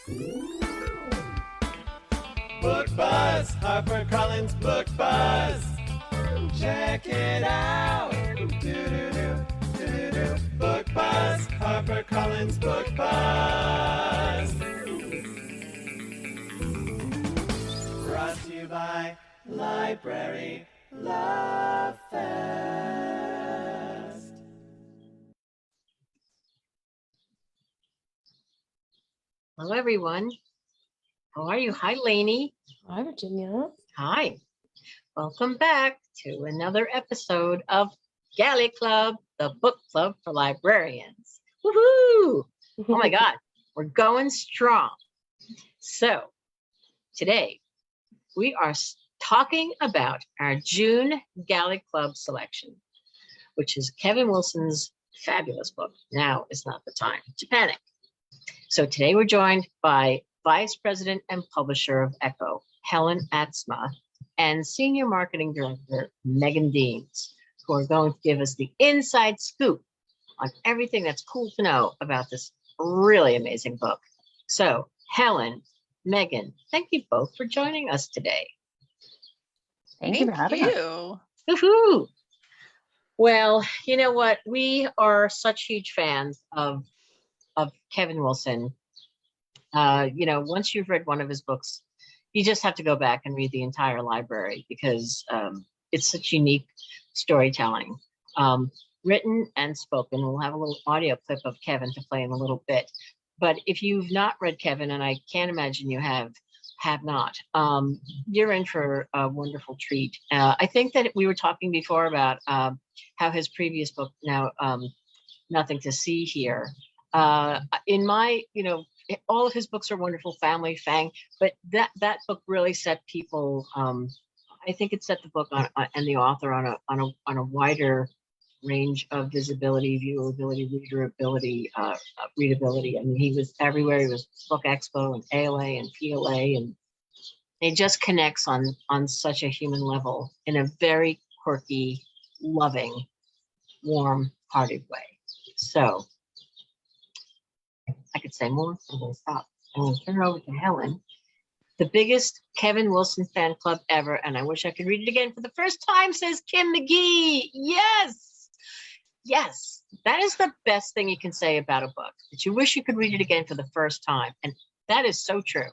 Book Buzz, HarperCollins Book Buzz. Check it out. Do-do-do, Book Buzz, HarperCollins Book Buzz. Brought to you by Library Love Fest. Hello, everyone. How are you? Hi, Lainey. Hi, Virginia. Hi. Welcome back to another episode of Galley Club, the book club for librarians. Woohoo! Oh my God, we're going strong. So today we are talking about our June Galley Club selection, which is Kevin Wilson's fabulous book, Now is Not the Time to Panic. So today we're joined by Vice President and Publisher of Ecco, Helen Atsma, and Senior Marketing Director, Meghan Deans, who are going to give us the inside scoop on everything that's cool to know about this really amazing book. So, Helen, Meghan, thank you both for joining us today. Thank you for having us. Woohoo! Well, you know what? We are such huge fans of Kevin Wilson. Once you've read one of his books, you just have to go back and read the entire library because it's such unique storytelling, written and spoken. We'll have a little audio clip of Kevin to play in a little bit. But if you've not read Kevin, and I can't imagine you have not, you're in for a wonderful treat. I think that we were talking before about how his previous book, Now Nothing to See Here, in my, all of his books are wonderful, Family, Fang, but that book really set people, I think it set the book on and the author on a wider range of visibility, viewability, readability. I mean, he was everywhere. He was Book Expo and ALA and PLA, and it just connects on such a human level in a very quirky, loving, warm-hearted way. So I could say more. I'm going to stop. I'm going to turn it over to Helen, the biggest Kevin Wilson fan club ever. And I wish I could read it again for the first time, says Kim McGee. Yes. Yes. That is the best thing you can say about a book, that you wish you could read it again for the first time. And that is so true.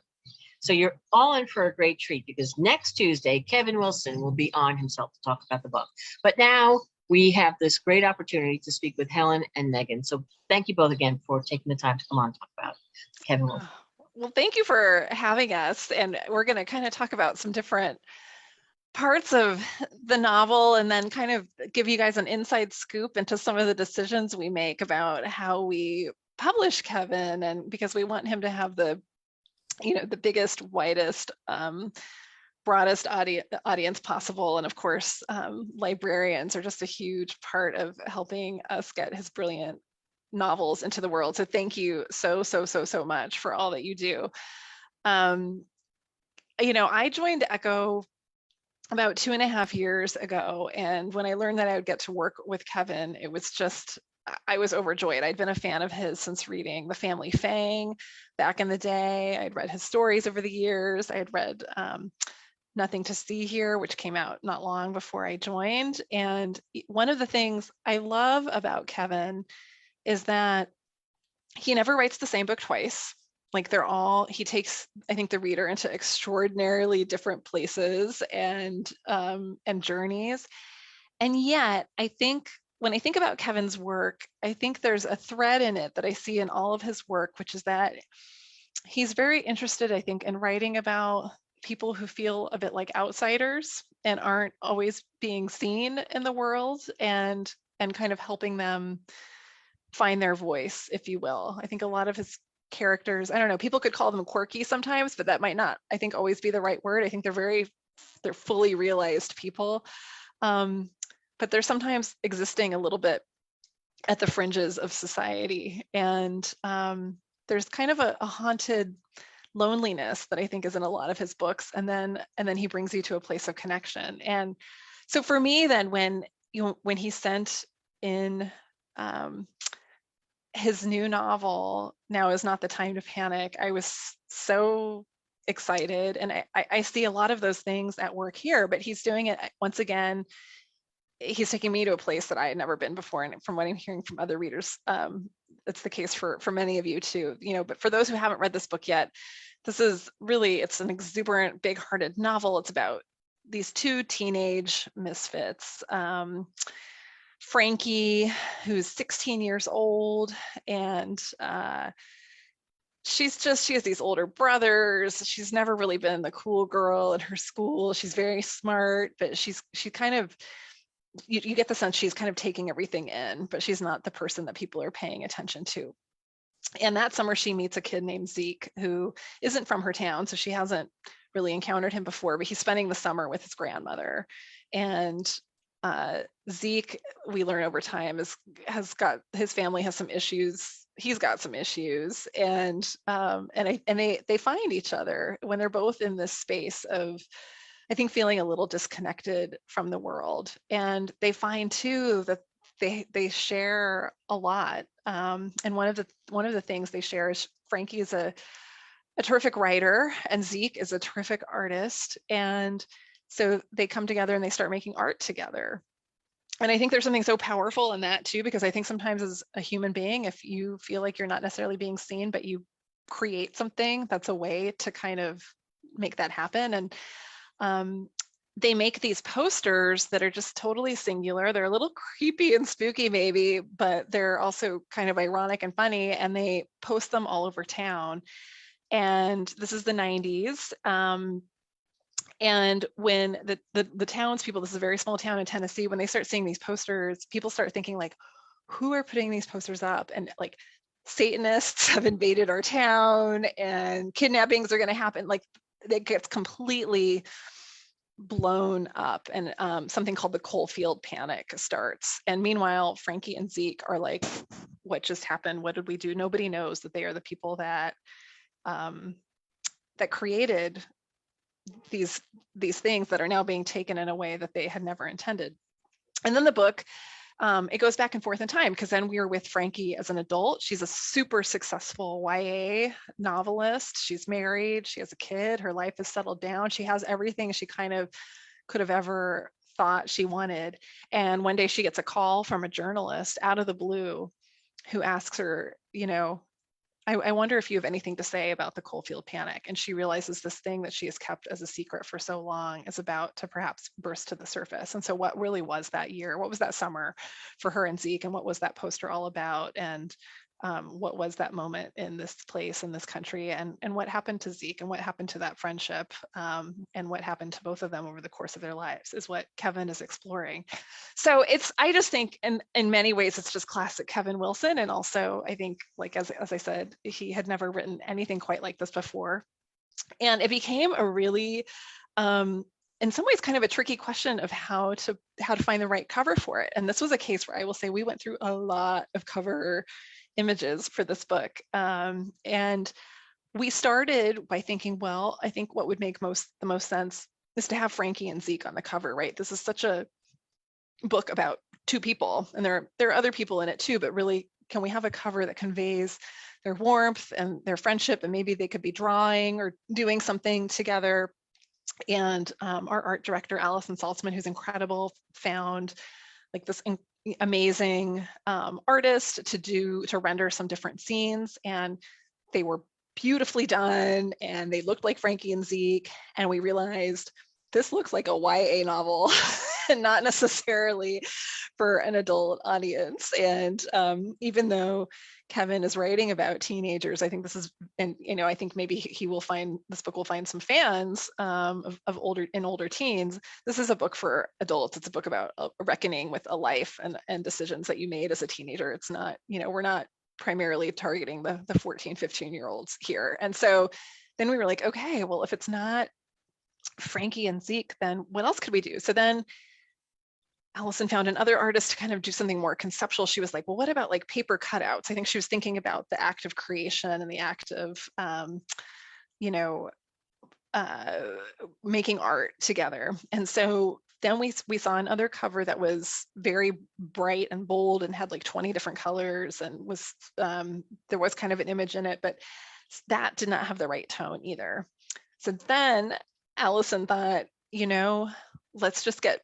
So you're all in for a great treat because next Tuesday, Kevin Wilson will be on himself to talk about the book. But now we have this great opportunity to speak with Helen and Meghan. So thank you both again for taking the time to come on and talk about Kevin Wilson. Well, thank you for having us. And we're going to kind of talk about some different parts of the novel and then kind of give you guys an inside scoop into some of the decisions we make about how we publish Kevin. And because we want him to have the biggest, widest, broadest audience possible. And of course, librarians are just a huge part of helping us get his brilliant novels into the world. So thank you so much for all that you do. I joined Ecco about 2.5 years ago. And when I learned that I would get to work with Kevin, it was just, I was overjoyed. I'd been a fan of his since reading The Family Fang back in the day. I'd read his stories over the years. I had read Nothing to See Here, which came out not long before I joined. And one of the things I love about Kevin is that he never writes the same book twice. Like he takes, I think, the reader into extraordinarily different places and journeys. And yet, I think when I think about Kevin's work, I think there's a thread in it that I see in all of his work, which is that he's very interested, I think, in writing about people who feel a bit like outsiders and aren't always being seen in the world, and kind of helping them find their voice, if you will. I think a lot of his characters, I don't know, people could call them quirky sometimes, but that might not, I think, always be the right word. I think they're fully realized people. But they're sometimes existing a little bit at the fringes of society. And there's kind of a haunted loneliness that I think is in a lot of his books. And then he brings you to a place of connection. And so for me, then when he sent in his new novel, Now Is Not the Time to Panic, I was so excited. And I see a lot of those things at work here, but he's doing it once again. He's taking me to a place that I had never been before. And from what I'm hearing from other readers, it's the case for many of you too, but for those who haven't read this book yet, this is really, it's an exuberant, big-hearted novel. It's about these two teenage misfits. Frankie, who's 16 years old, and she has these older brothers. She's never really been the cool girl in her school. She's very smart, but she kind of, you get the sense she's kind of taking everything in, but she's not the person that people are paying attention to. And that summer she meets a kid named Zeke, who isn't from her town, so she hasn't really encountered him before, but he's spending the summer with his grandmother. And Zeke, we learn over time, has got, his family has some issues. He's got some issues, and they find each other when they're both in this space of, I think, feeling a little disconnected from the world. And they find too that they share a lot. And one of the things they share is Frankie is a terrific writer and Zeke is a terrific artist. And so they come together and they start making art together. And I think there's something so powerful in that too, because I think sometimes as a human being, if you feel like you're not necessarily being seen, but you create something, that's a way to kind of make that happen. And they make these posters that are just totally singular. They're a little creepy and spooky maybe, but they're also kind of ironic and funny, and they post them all over town. And this is the 90s. And when the townspeople, this is a very small town in Tennessee, when they start seeing these posters, people start thinking like, who are putting these posters up? And like, Satanists have invaded our town and kidnappings are going to happen. Like, it gets completely blown up, and something called the coalfield panic starts. And meanwhile, Frankie and Zeke are like, what just happened? What did we do? Nobody knows that they are the people that that created these things that are now being taken in a way that they had never intended. And then the book, it goes back and forth in time, because then we are with Frankie as an adult. She's a super successful YA novelist. She's married, she has a kid, her life is settled down. She has everything she kind of could have ever thought she wanted. And one day she gets a call from a journalist out of the blue who asks her, I wonder if you have anything to say about the coalfield panic. And she realizes this thing that she has kept as a secret for so long is about to perhaps burst to the surface. And so what really was that year? What was that summer for her and Zeke? And what was that poster all about? And what was that moment in this place, in this country? And what happened to Zeke, and what happened to that friendship? And what happened to both of them over the course of their lives is what Kevin is exploring. So I just think in many ways, it's just classic Kevin Wilson. And also, I think, like, as I said, he had never written anything quite like this before. And it became a really, in some ways, kind of a tricky question of how to find the right cover for it. And this was a case where I will say we went through a lot of cover images for this book. And we started by thinking, well, I think what would make the most sense is to have Frankie and Zeke on the cover, right? This is such a book about two people, and there are other people in it too, but really, can we have a cover that conveys their warmth and their friendship, and maybe they could be drawing or doing something together. And our art director, Allison Saltzman, who's incredible, found like this amazing artist to render some different scenes, and they were beautifully done, and they looked like Frankie and Zeke, and we realized this looks like a YA novel and not necessarily for an adult audience. And even though Kevin is writing about teenagers, I think this is, and I think maybe this book will find some fans of older teens. This is a book for adults. It's a book about a reckoning with a life and decisions that you made as a teenager. It's not, we're not primarily targeting the 14, 15-year-olds here. And so then we were like, okay, well, if it's not Frankie and Zeke, then what else could we do? So then Allison found another artist to kind of do something more conceptual. She was like, well, what about like paper cutouts? I think she was thinking about the act of creation and the act of, making art together. And so Then we saw another cover that was very bright and bold and had like 20 different colors, and was there was kind of an image in it, but that did not have the right tone either. So then Allison thought, let's just get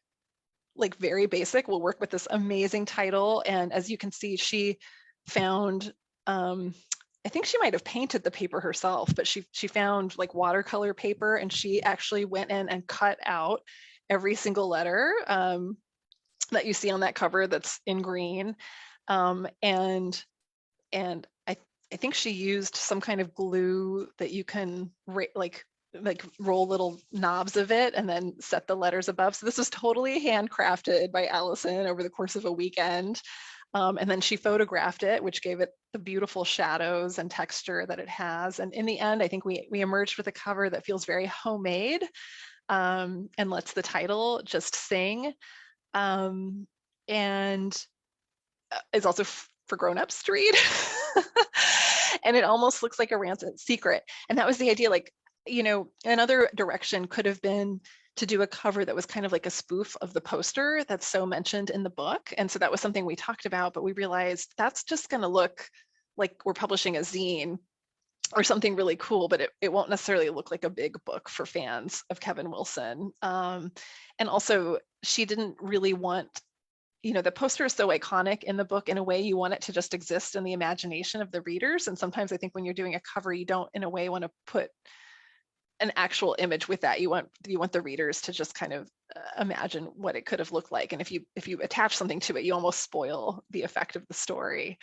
like very basic. We'll work with this amazing title. And as you can see, she found, I think she might have painted the paper herself, but she found like watercolor paper, and she actually went in and cut out every single letter that you see on that cover that's in green. And I think she used some kind of glue that you can like roll little knobs of it and then set the letters above. So this was totally handcrafted by Allison over the course of a weekend. And then she photographed it, which gave it the beautiful shadows and texture that it has. And in the end, I think we emerged with a cover that feels very homemade, and lets the title just sing. And is also for grown-ups to read. And it almost looks like a rancid secret. And that was the idea, like, another direction could have been to do a cover that was kind of like a spoof of the poster that's so mentioned in the book. And so that was something we talked about, but we realized that's just going to look like we're publishing a zine or something really cool, but it won't necessarily look like a big book for fans of Kevin Wilson. And also, she didn't really want, the poster is so iconic in the book. In a way, you want it to just exist in the imagination of the readers. And sometimes I think when you're doing a cover, you don't, in a way, want to put an actual image with that. You want the readers to just kind of imagine what it could have looked like. And if you attach something to it, you almost spoil the effect of the story.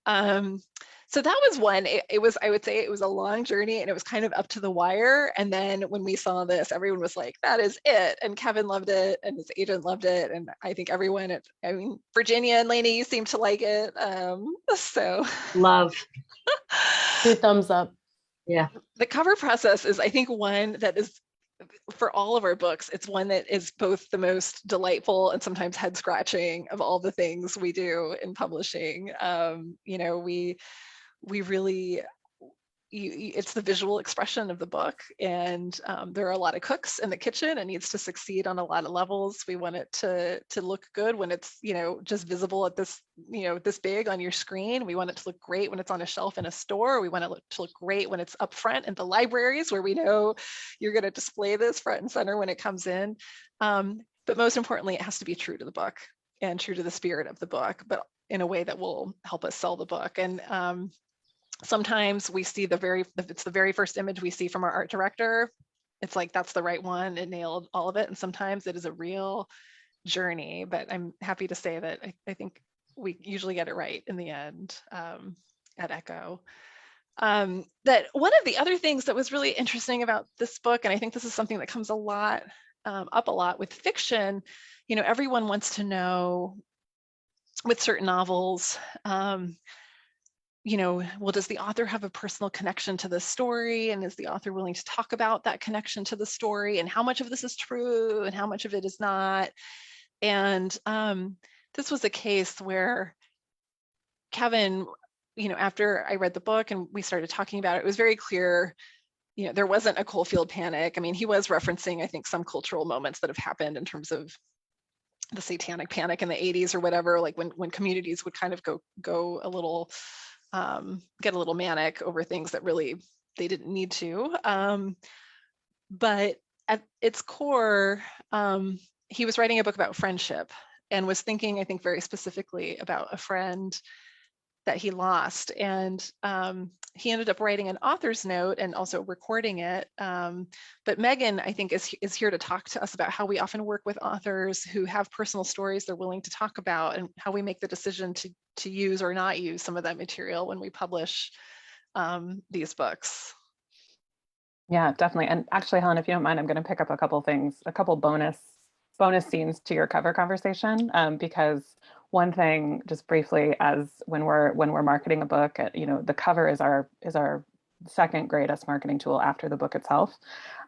So that was one. I would say it was a long journey, and it was kind of up to the wire. And then when we saw this, everyone was like, that is it. And Kevin loved it, and his agent loved it. And I think everyone Virginia and Lainey, you seem to like it. So Love. 2 thumbs up. Yeah. The cover process is, I think, one that is, for all of our books, it's one that is both the most delightful and sometimes head scratching of all the things we do in publishing. We really, it's the visual expression of the book, and there are a lot of cooks in the kitchen. It needs to succeed on a lot of levels. We want it to look good when it's just visible at this this big on your screen. We want it to look great when it's on a shelf in a store. We want it to look great when it's up front in the libraries, where we know you're going to display this front and center when it comes in. But most importantly, it has to be true to the book and true to the spirit of the book, but in a way that will help us sell the book. And sometimes we see it's the very first image we see from our art director. It's like, that's the right one. It nailed all of it. And sometimes it is a real journey, but I'm happy to say that I think we usually get it right in the end at Ecco. That one of the other things that was really interesting about this book, and I think this is something that comes up a lot with fiction, everyone wants to know with certain novels, well, does the author have a personal connection to the story? And is the author willing to talk about that connection to the story? And how much of this is true and how much of it is not? And this was a case where Kevin, after I read the book and we started talking about it, it was very clear, there wasn't a Coalfield panic. I mean, he was referencing, I think, some cultural moments that have happened in terms of the satanic panic in the 80s or whatever, like when communities would kind of go a little, get a little manic over things that really they didn't need to. But at its core, he was writing a book about friendship and was thinking, I think, very specifically about a friend that he lost. And he ended up writing an author's note and also recording it. But Meghan, I think, is here to talk to us about how we often work with authors who have personal stories they're willing to talk about, and how we make the decision to use or not use some of that material when we publish these books. Yeah, definitely. And actually, Helen, if you don't mind, I'm going to pick up a couple things, a couple bonus scenes to your cover conversation, because one thing, just briefly, as when we're marketing a book, the cover is our second greatest marketing tool after the book itself.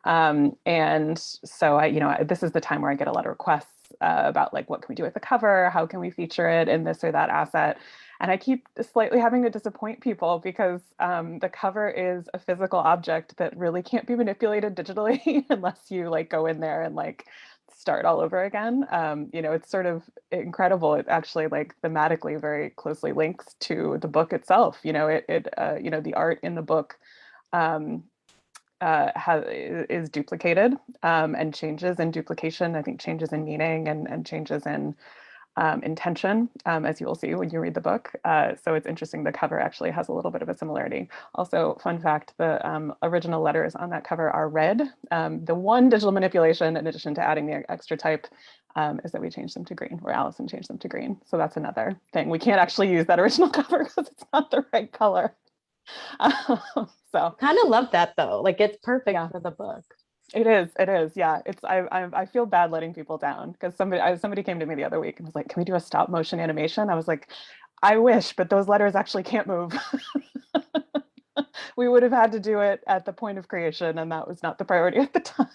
And so this is the time where I get a lot of requests about like, what can we do with the cover? How can we feature it in this or that asset? And I keep slightly having to disappoint people because the cover is a physical object that really can't be manipulated digitally unless you like go in there and like start all over again. It's sort of incredible. It actually like thematically very closely links to the book itself. The art in the book um, is duplicated and changes in duplication. I think changes in meaning and changes in intention, as you will see when you read the book. So it's interesting. The cover actually has a little bit of a similarity. Also, fun fact, the original letters on that cover are red. The one digital manipulation, in addition to adding the extra type, is that we changed them to green, or Allison changed them to green. So that's another thing. We can't actually use that original cover because it's not the right color. So Kind of love that though. Like it's perfect Yeah. for the book. it is. Yeah. I feel bad letting people down because somebody came to me the other week and was like, can we do a stop motion animation? I was like, I wish, but those letters actually can't move. We would have had to do it at the point of creation, and that was not the priority at the time.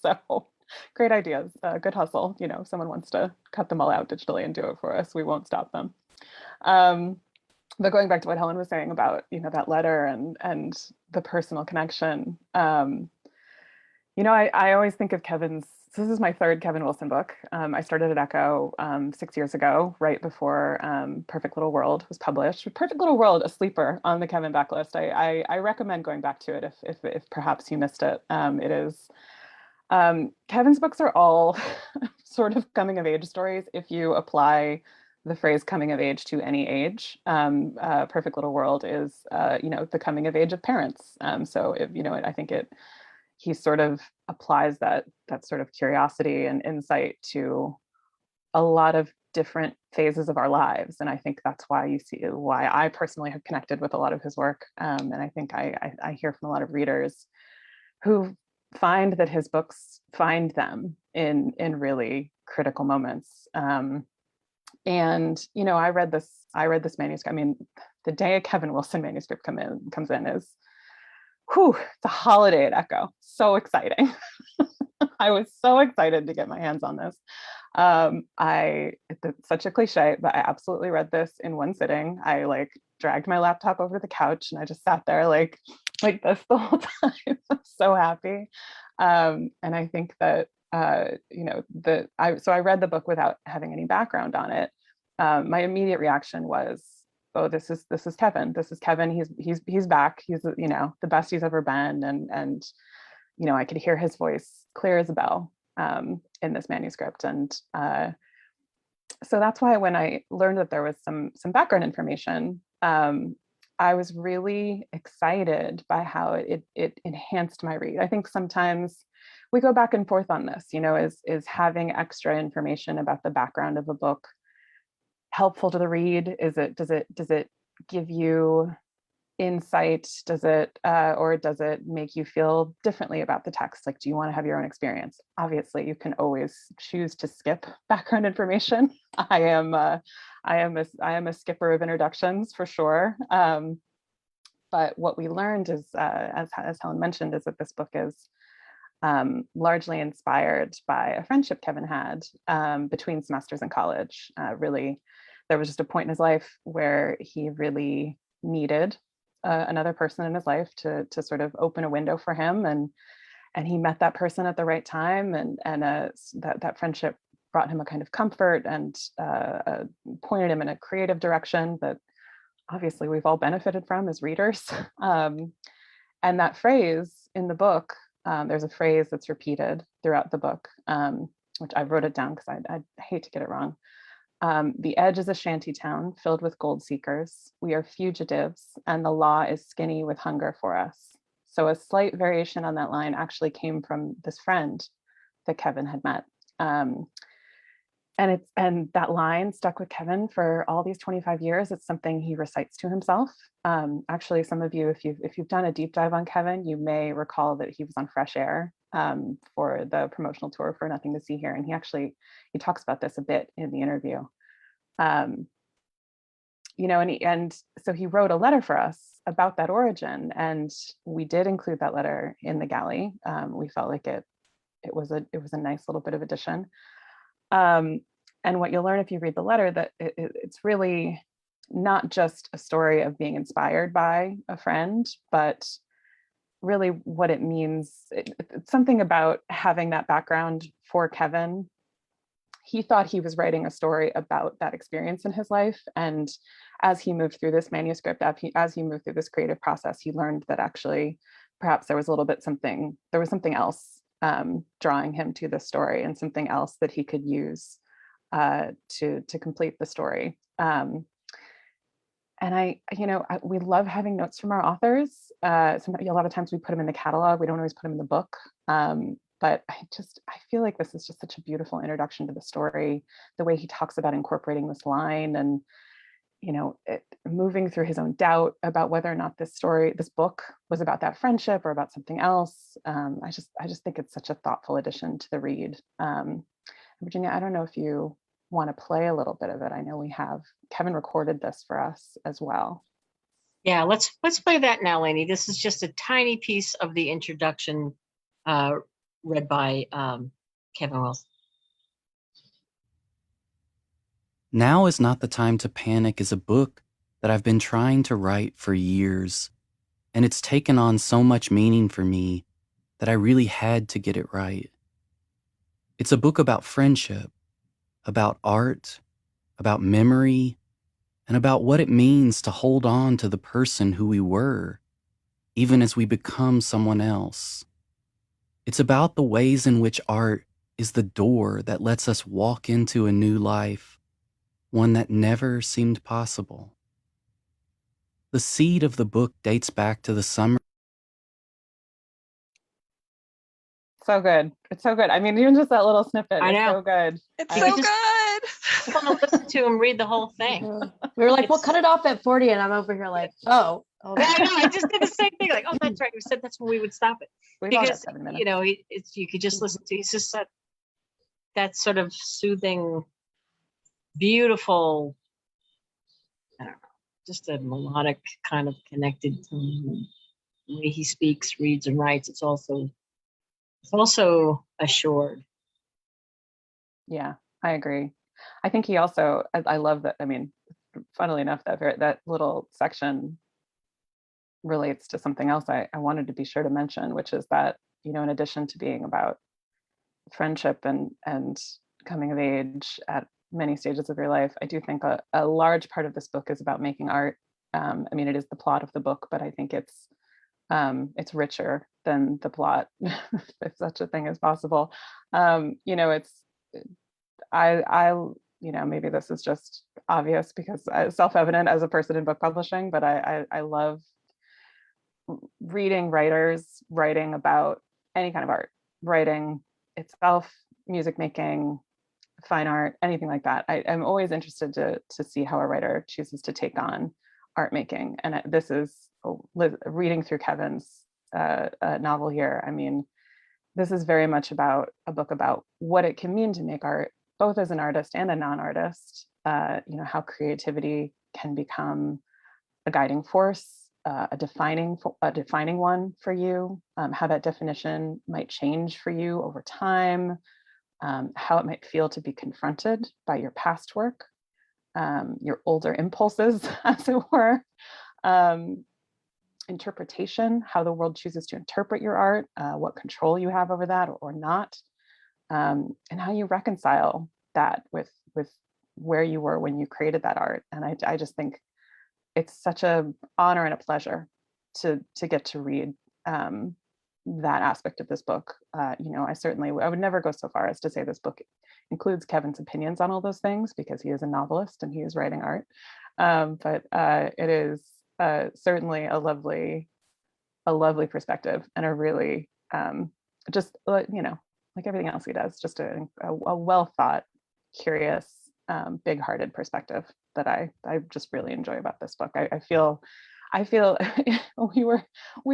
So great ideas, good hustle. If someone wants to cut them all out digitally and do it for us, we won't stop them. But going back to what Helen was saying about, that letter and the personal connection, I always think of this is my third Kevin Wilson book. I started at Ecco 6 years ago, right before Perfect Little World was published. Perfect Little World, a sleeper on the Kevin backlist. I recommend going back to it if perhaps you missed it. It is, Kevin's books are all sort of coming of age stories if you apply the phrase coming of age to any age. Perfect Little World is, the coming of age of parents. So if, I think he sort of applies that sort of curiosity and insight to a lot of different phases of our lives. And I think that's why I personally have connected with a lot of his work. And I think I hear from a lot of readers who find that his books find them in really critical moments. And I read this manuscript. I mean, the day a Kevin Wilson manuscript comes in is, it's a holiday at Ecco. So exciting. I was so excited to get my hands on this. It's such a cliche, but I absolutely read this in one sitting. I like dragged my laptop over the couch and I just sat there like this the whole time. I'm so happy. And I think that so I read the book without having any background on it. My immediate reaction was, oh, this is Kevin. This is Kevin. He's back. He's the best he's ever been. And I could hear his voice clear as a bell in this manuscript. And so that's why when I learned that there was some background information, I was really excited by how it enhanced my read. I think sometimes we go back and forth on this, is having extra information about the background of a book helpful to the read? Does it give you insight? Does it or does it make you feel differently about the text? Like, do you want to have your own experience? Obviously, you can always choose to skip background information. I am a skipper of introductions for sure. But what we learned is, as Helen mentioned, is that this book is largely inspired by a friendship Kevin had between semesters in college. Really, there was just a point in his life where he really needed another person in his life to sort of open a window for him, and he met that person at the right time, and that friendship brought him a kind of comfort and pointed him in a creative direction that obviously we've all benefited from as readers. And that phrase in the book, there's a phrase that's repeated throughout the book, which I wrote it down because I hate to get it wrong. The edge is a shanty town filled with gold seekers. We are fugitives, and the law is skinny with hunger for us. So a slight variation on that line actually came from this friend that Kevin had met. And that line stuck with Kevin for all these 25 years. It's something he recites to himself. Actually, some of you, if you've done a deep dive on Kevin, you may recall that he was on Fresh Air for the promotional tour for Nothing to See Here. And he talks about this a bit in the interview. And so he wrote a letter for us about that origin. And we did include that letter in the galley. We felt like it was a nice little bit of addition. And what you'll learn if you read the letter, that it's really not just a story of being inspired by a friend, but really what it means. It's something about having that background for Kevin. He thought he was writing a story about that experience in his life. And as he moved through this manuscript, as he moved through this creative process, he learned that actually perhaps there was a little bit there was something else drawing him to the story, and something else that he could use to complete the story. And we love having notes from our authors. A lot of times we put them in the catalog. We don't always put them in the book. But I feel like this is just such a beautiful introduction to the story. The way he talks about incorporating this line, and moving through his own doubt about whether or not this book was about that friendship or about something else. I just think it's such a thoughtful addition to the read. Virginia, I don't know if you want to play a little bit of it. I know Kevin recorded this for us as well. Yeah, let's play that now, Lainey. This is just a tiny piece of the introduction read by Kevin Wilson. Now is not the time to panic is a book that I've been trying to write for years, and it's taken on so much meaning for me that I really had to get it right. It's a book about friendship, about art, about memory, and about what it means to hold on to the person who we were, even as we become someone else. It's about the ways in which art is the door that lets us walk into a new life, one that never seemed possible. The seed of the book dates back to the summer. So good. It's so good. I mean, even just that little snippet is so good. It's You so could good. just want to listen to him read the whole thing. We were like, we'll cut it off at 40, and I'm over here like, oh. Yeah, I know. I just did the same thing. Like, oh, that's right. We said that's when we would stop it. We've all got Because 7 minutes. you could just listen to. It's just that sort of soothing, beautiful. I don't know, just a melodic kind of connected tone. The way he speaks, reads, and writes. It's also assured. Yeah, I agree. I think he also, I love that. I mean, funnily enough, that little section relates to something else I wanted to be sure to mention, which is that, in addition to being about friendship and coming of age at many stages of your life, I do think a large part of this book is about making art. I mean, it is the plot of the book, but I think it's richer than the plot, if such a thing is possible. Maybe this is just obvious because self-evident as a person in book publishing, but I love reading writers writing about any kind of art, writing itself, music making, fine art, anything like that. I'm always interested to see how a writer chooses to take on art making. And this is reading through Kevin's novel here. I mean, this is very much about a book about what it can mean to make art, both as an artist and a non-artist. How creativity can become a guiding force, a defining one for you, how that definition might change for you over time, how it might feel to be confronted by your past work, your older impulses, as it were, interpretation, how the world chooses to interpret your art, what control you have over that or not, and how you reconcile that with where you were when you created that art. And I just think it's such an honor and a pleasure to get to read that aspect of this book. I would never go so far as to say this book includes Kevin's opinions on all those things, because he is a novelist and he is writing art. But it is certainly a lovely perspective, and a really like everything else he does, just a well thought, curious, big-hearted perspective that I just really enjoy about this book. I feel we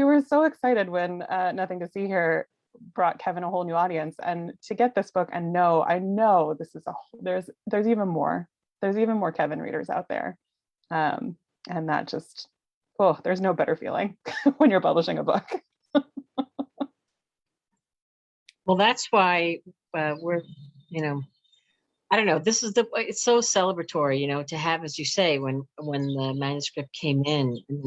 were so excited when Nothing to See Here brought Kevin a whole new audience, and to get this book, and I know this is there's even more Kevin readers out there, and that just, there's no better feeling when you're publishing a book. Well, that's why we're, I don't know. This is it's so celebratory, to have, as you say, when the manuscript came in. And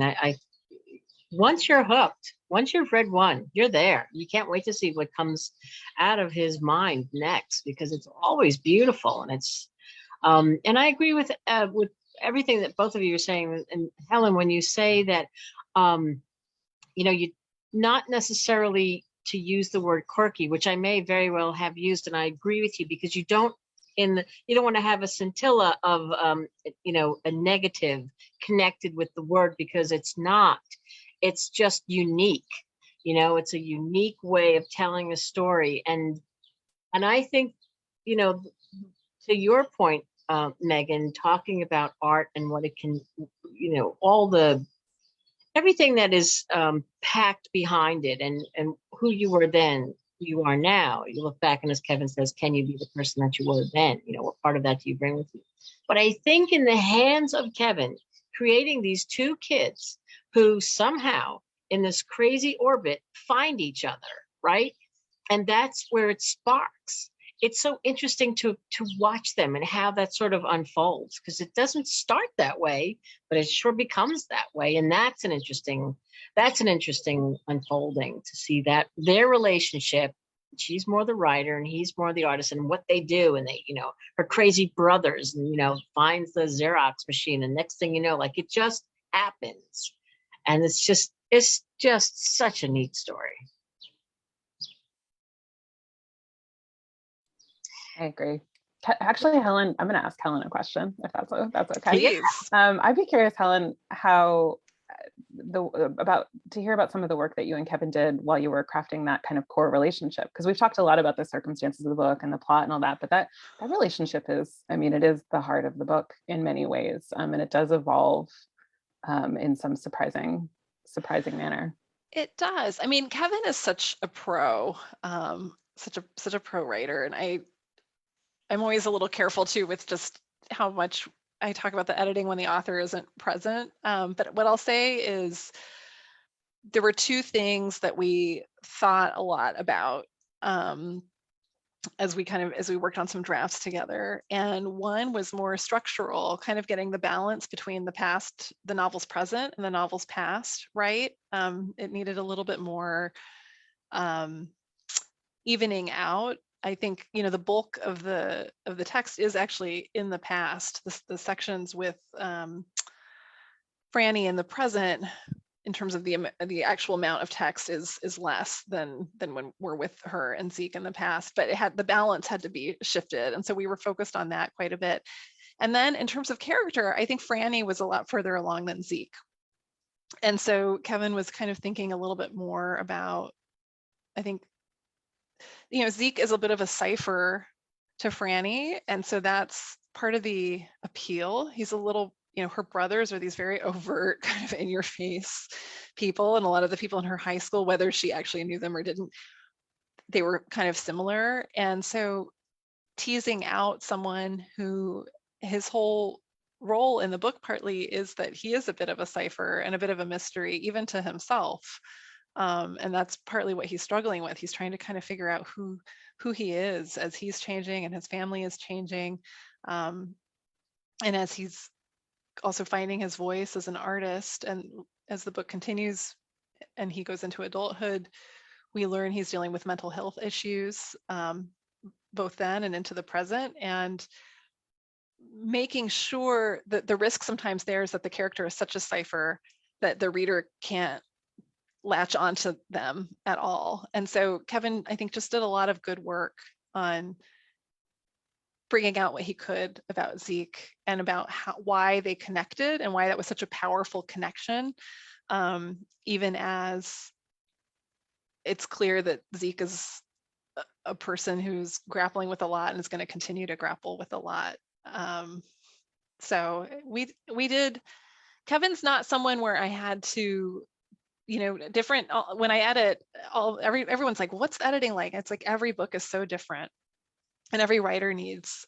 once you're hooked, once you've read one, you're there. You can't wait to see what comes out of his mind next, because it's always beautiful. And it's and I agree with everything that both of you are saying. And Helen, when you say that you not necessarily to use the word quirky, which I may very well have used, and I agree with you, because you don't want to have a scintilla of a negative connected with the word, because it's not. It's just unique. It's a unique way of telling a story, and I think, to your point, Meghan, talking about art and what it can, all the everything that is packed behind it, and who you were then, who you are now. You look back, and as Kevin says, can you be the person that you were then? What part of that do you bring with you? But I think in the hands of Kevin, creating these two kids who somehow in this crazy orbit find each other, right? And that's where it sparks. It's so interesting to watch them and how that sort of unfolds, because it doesn't start that way, but it sure becomes that way. And that's an interesting unfolding to see that their relationship. She's more the writer and he's more the artist, and what they do, and they, her crazy brothers, and finds the Xerox machine, and next thing you know, like, it just happens. And it's just such a neat story. I agree. Actually, Helen, I'm going to ask Helen a question, if that's okay. Please. I'd be curious, Helen, how to hear about some of the work that you and Kevin did while you were crafting that kind of core relationship, because we've talked a lot about the circumstances of the book and the plot and all that, but that relationship is, it is the heart of the book in many ways, and it does evolve in some surprising manner. It does. Kevin is such a pro, such a pro writer, and I'm always a little careful too with just how much I talk about the editing when the author isn't present. But what I'll say is there were two things that we thought a lot about as we worked on some drafts together. And one was more structural, kind of getting the balance between the past, the novel's present, and the novel's past, right? It needed a little bit more evening out. I think, the bulk of the text is actually in the past. The sections with Franny in the present, in terms of the actual amount of text, is less than when we're with her and Zeke in the past. But the balance had to be shifted, and so we were focused on that quite a bit. And then in terms of character, I think Franny was a lot further along than Zeke, and so Kevin was kind of thinking a little bit more about, I think, Zeke is a bit of a cipher to Franny, and so that's part of the appeal. He's a little, her brothers are these very overt, kind of in your face people, and a lot of the people in her high school, whether she actually knew them or didn't, they were kind of similar. And so teasing out someone who his whole role in the book partly is that he is a bit of a cipher and a bit of a mystery, even to himself. And that's partly what he's struggling with. He's trying to kind of figure out who he is as he's changing and his family is changing. And as he's also finding his voice as an artist. And as the book continues and he goes into adulthood, we learn he's dealing with mental health issues, both then and into the present. And making sure that the risk sometimes there is that the character is such a cipher that the reader can't latch onto them at all. And so Kevin, I think, just did a lot of good work on bringing out what he could about Zeke and about why they connected and why that was such a powerful connection, even as it's clear that Zeke is a person who's grappling with a lot and is going to continue to grapple with a lot. So we did. Kevin's not someone where I had to, different, when I edit, everyone's like, what's the editing like? It's like every book is so different, and every writer needs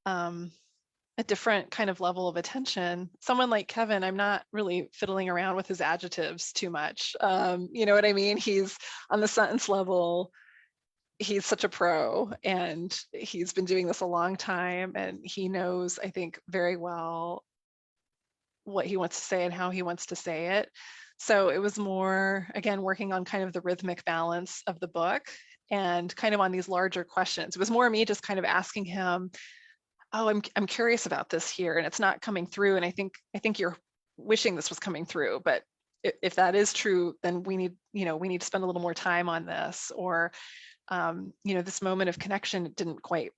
a different kind of level of attention. Someone like Kevin, I'm not really fiddling around with his adjectives too much. You know what I mean? He's on the sentence level. He's such a pro, and he's been doing this a long time, and he knows, I think, very well what he wants to say and how he wants to say it. So it was more, again, working on kind of the rhythmic balance of the book and kind of on these larger questions. It was more me just kind of asking him, oh, I'm curious about this here, and it's not coming through. And I think you're wishing this was coming through, but if that is true, then we need to spend a little more time on this. Or, this moment of connection didn't quite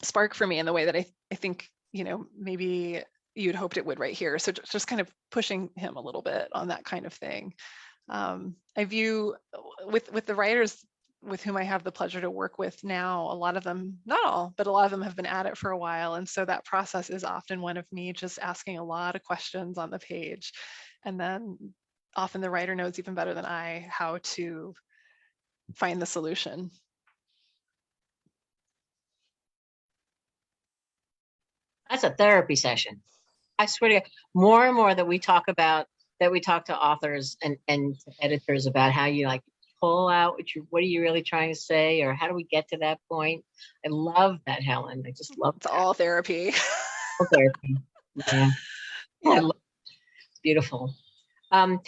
spark for me in the way that I think, maybe you'd hoped it would right here. So just kind of pushing him a little bit on that kind of thing. I view with the writers with whom I have the pleasure to work with now, a lot of them, not all, but a lot of them have been at it for a while. And so that process is often one of me just asking a lot of questions on the page. And then often the writer knows even better than I how to find the solution. That's a therapy session. I swear to God, more and more that we talk to authors and to editors about how you like pull out what are you really trying to say, or how do we get to that point? I love that, Helen. I just love it's all therapy. all therapy. Yeah. Yeah. Beautiful. I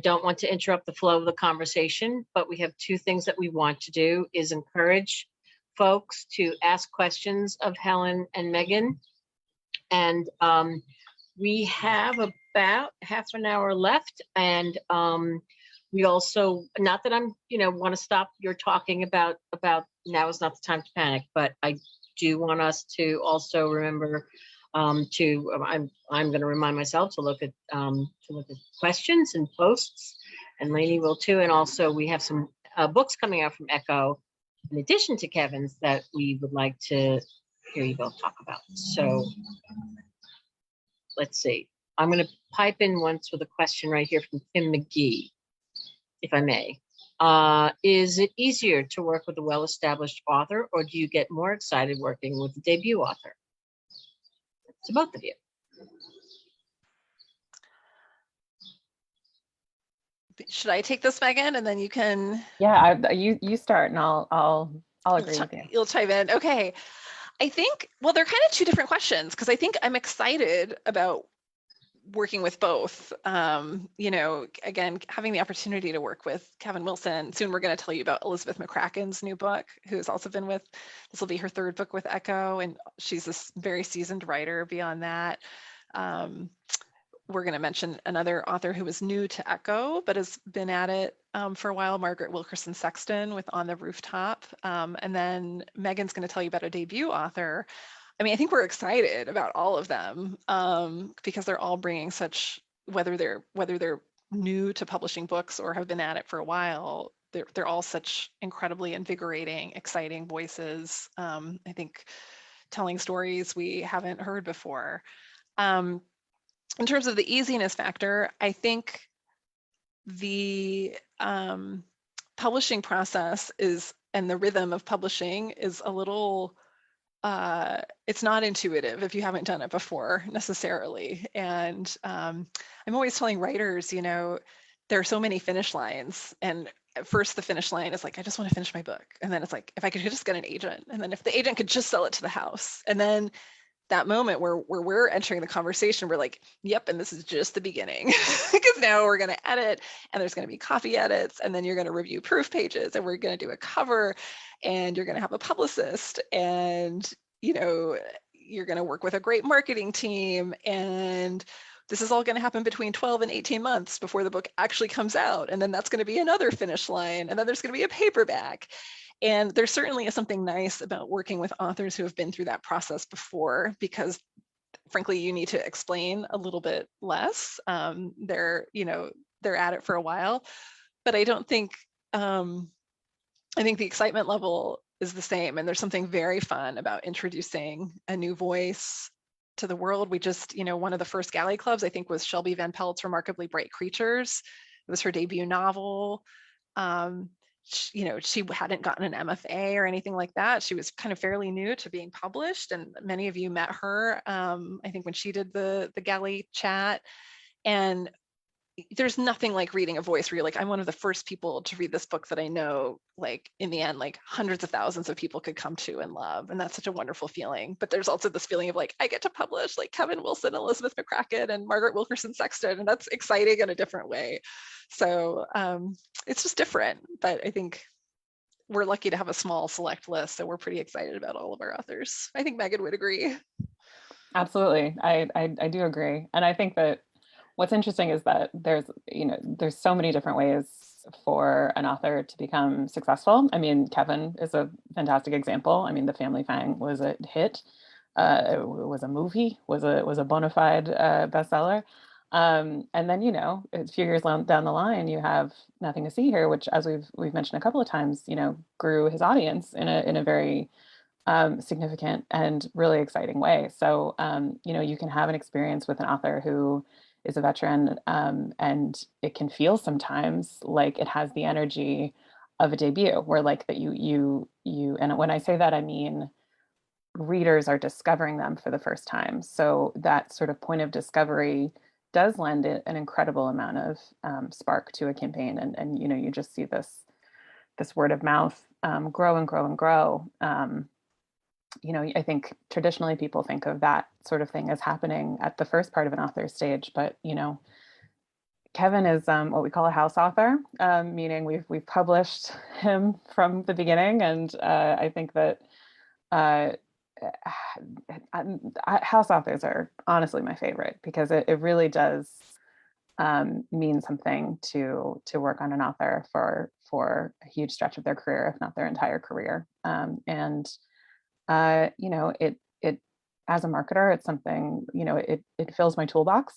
don't want to interrupt the flow of the conversation, but we have two things that we want to do is encourage folks to ask questions of Helen and Meghan. And we have about half an hour left. And we also, not that I'm, want to stop your talking about now is not the time to panic, but I do want us to also remember I'm going to remind myself to look at questions and posts, and Lainey will too. And also we have some books coming out from Ecco in addition to Kevin's that we would like to hear you both talk about. So let's see. I'm going to pipe in once with a question right here from Tim McGee, if I may. Is it easier to work with a well-established author, or do you get more excited working with a debut author? To both of you. Should I take this, Meghan, and then you can? Yeah, you start, and I'll agree with you. You'll chime in. Okay. I think, well, they're kind of two different questions, because I think I'm excited about working with both. Again, having the opportunity to work with Kevin Wilson. Soon we're going to tell you about Elizabeth McCracken's new book, who's also been with, this will be her third book with Ecco, and she's this very seasoned writer beyond that. We're going to mention another author who is new to Ecco, but has been at it for a while, Margaret Wilkerson Sexton with On the Rooftop. And then Meghan's going to tell you about a debut author. I mean, I think we're excited about all of them because they're all bringing such, whether they're new to publishing books or have been at it for a while, they're all such incredibly invigorating, exciting voices. I think telling stories we haven't heard before. In terms of the easiness factor, I think the publishing process and the rhythm of publishing is a little, it's not intuitive if you haven't done it before necessarily. And I'm always telling writers, there are so many finish lines. And at first the finish line is like, I just want to finish my book. And then it's like, if I could just get an agent. And then if the agent could just sell it to the house. And then that moment where we're entering the conversation, we're like, yep, and this is just the beginning. Because now we're going to edit, and there's going to be copy edits, and then you're going to review proof pages, and we're going to do a cover, and you're going to have a publicist, and you're going to work with a great marketing team, and this is all going to happen between 12 and 18 months before the book actually comes out. And then that's going to be another finish line, and then there's going to be a paperback. And there certainly is something nice about working with authors who have been through that process before, because frankly, you need to explain a little bit less. They're at it for a while, but I don't think, I think the excitement level is the same. And there's something very fun about introducing a new voice to the world. We just, one of the first Galley Clubs, I think, was Shelby Van Pelt's Remarkably Bright Creatures. It was her debut novel. She hadn't gotten an MFA or anything like that. She was kind of fairly new to being published, and many of you met her, I think, when she did the Galley chat. And there's nothing like reading a voice where you're like, I'm one of the first people to read this book that I know, like in the end, like hundreds of thousands of people could come to and love. And that's such a wonderful feeling. But there's also this feeling of like, I get to publish like Kevin Wilson, Elizabeth McCracken, and Margaret Wilkerson Sexton. And that's exciting in a different way. So it's just different. But I think we're lucky to have a small select list. So we're pretty excited about all of our authors. I think Meghan would agree. Absolutely. I do agree. And I think that what's interesting is that there's so many different ways for an author to become successful. I mean, Kevin is a fantastic example. I mean, The Family Fang was a hit. It was a movie, was a bona fide bestseller. And then, a few years down the line, you have Nothing to See Here, which, as we've mentioned a couple of times, grew his audience in a very significant and really exciting way. So, you can have an experience with an author who is a veteran, and it can feel sometimes like it has the energy of a debut, where like that and when I say that, I mean readers are discovering them for the first time. So that sort of point of discovery does lend it an incredible amount of spark to a campaign, and you just see this word of mouth grow and grow and grow. I think traditionally people think of that sort of thing as happening at the first part of an author's stage, but Kevin is what we call a house author, meaning we've published him from the beginning, and I think that house authors are honestly my favorite, because it really does mean something to work on an author for a huge stretch of their career, if not their entire career, and it as a marketer, it's something, it fills my toolbox,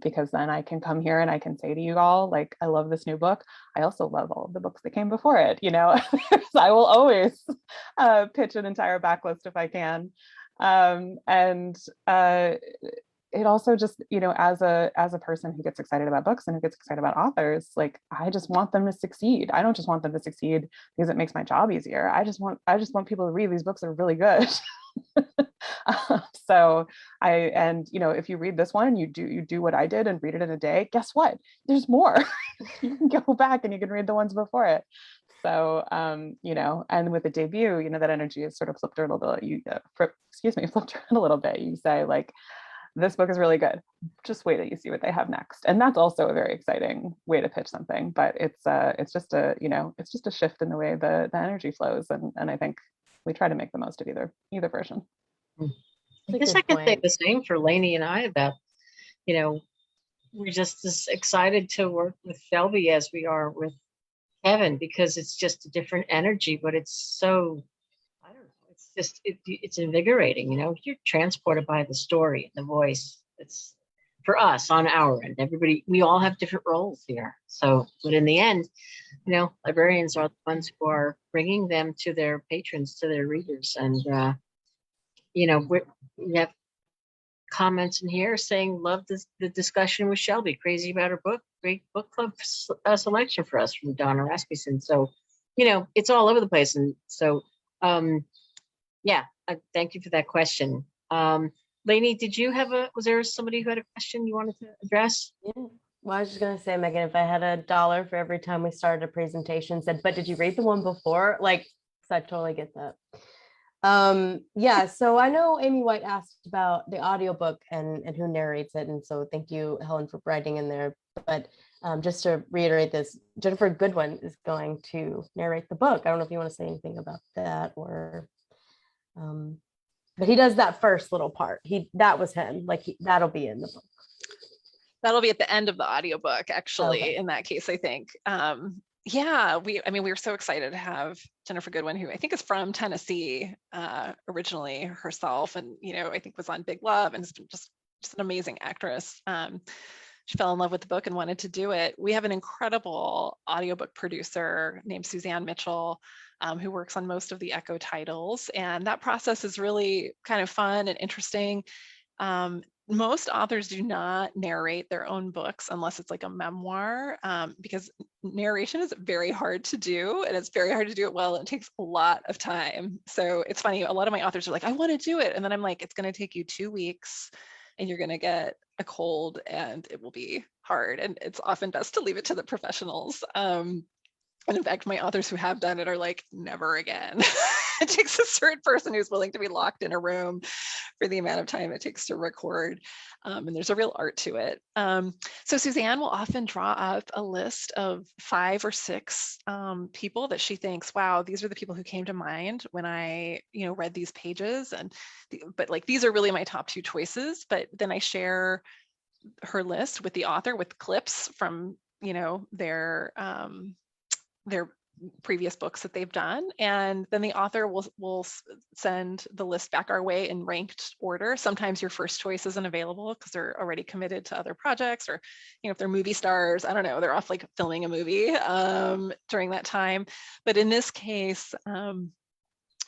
because then I can come here and I can say to you all, like, I love this new book. I also love all of the books that came before it. I will always pitch an entire backlist if I can. And it also just, as a person who gets excited about books and who gets excited about authors, like, I just want them to succeed. I don't just want them to succeed because it makes my job easier. I just want people to read these books that are really good. So if you read this one and you do what I did and read it in a day, guess what? There's more. You can go back and you can read the ones before it. So, and with the debut, that energy is sort of flipped around a little bit. Flipped around a little bit. You say, like, this book is really good. Just wait till you see what they have next. And that's also a very exciting way to pitch something. But it's just a shift in the way the energy flows. And I think we try to make the most of either version. I guess I could say the same for Lainey and I about, we're just as excited to work with Shelby as we are with Kevin, because it's just a different energy, but it's so, I don't know, it's just, it's invigorating, you're transported by the story and the voice. It's for us on our end, we all have different roles here. So, but in the end, librarians are the ones who are bringing them to their patrons, to their readers. And, we have comments in here saying, love the discussion with Shelby, crazy about her book, great book club selection for us from Donna Rasmussen. So, it's all over the place. And so, thank you for that question. Lainey, was there somebody who had a question you wanted to address? Yeah. Well, I was just going to say, Meghan, if I had $1 for every time we started a presentation said, but did you read the one before? Like, so I totally get that. So I know Amy White asked about the audiobook and who narrates it. And so thank you, Helen, for writing in there. But just to reiterate this, Jennifer Goodwin is going to narrate the book. I don't know if you want to say anything about that, or but he does that first little part. That was him. That'll be in the book. That'll be at the end of the audiobook, actually, Okay. in that case, I think. We were so excited to have Jennifer Goodwin, who I think is from Tennessee originally herself, and I think was on Big Love, and has been just an amazing actress. She fell in love with the book and wanted to do it. We have an incredible audiobook producer named Suzanne Mitchell, who works on most of the Ecco titles, and that process is really kind of fun and interesting. Most authors do not narrate their own books unless it's like a memoir, because narration is very hard to do, and it's very hard to do it well, and it takes a lot of time. So it's funny, a lot of my authors are like, I want to do it. And then I'm like, it's going to take you 2 weeks and you're going to get a cold and it will be hard. And it's often best to leave it to the professionals. And in fact, my authors who have done it are like, never again. It takes a certain person who's willing to be locked in a room for the amount of time it takes to record. And there's a real art to it. So Suzanne will often draw up a list of 5 or 6 people that she thinks, wow, these are the people who came to mind when I, read these pages. But like, these are really my top 2 choices. But then I share her list with the author with clips from, their previous books that they've done, and then the author will send the list back our way in ranked order. Sometimes your first choice isn't available because they're already committed to other projects, or if they're movie stars, I don't know, they're off like filming a movie during that time. But in this case,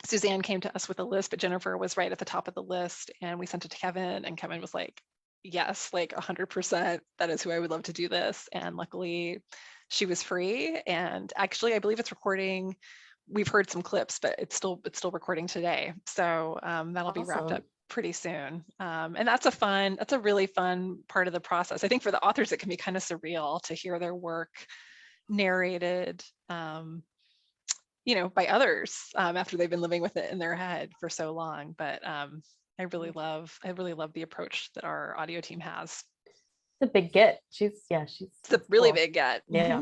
Suzanne came to us with a list, but Jennifer was right at the top of the list, and we sent it to Kevin, and Kevin was like, yes, like 100%, that is who I would love to do this. And luckily she was free, and actually I believe it's recording. We've heard some clips, but it's still recording today. So that'll be wrapped up pretty soon. And that's a really fun part of the process. I think for the authors, it can be kind of surreal to hear their work narrated, by others after they've been living with it in their head for so long. But I really love the approach that our audio team has. It's a big get. It's a really big get. Yeah.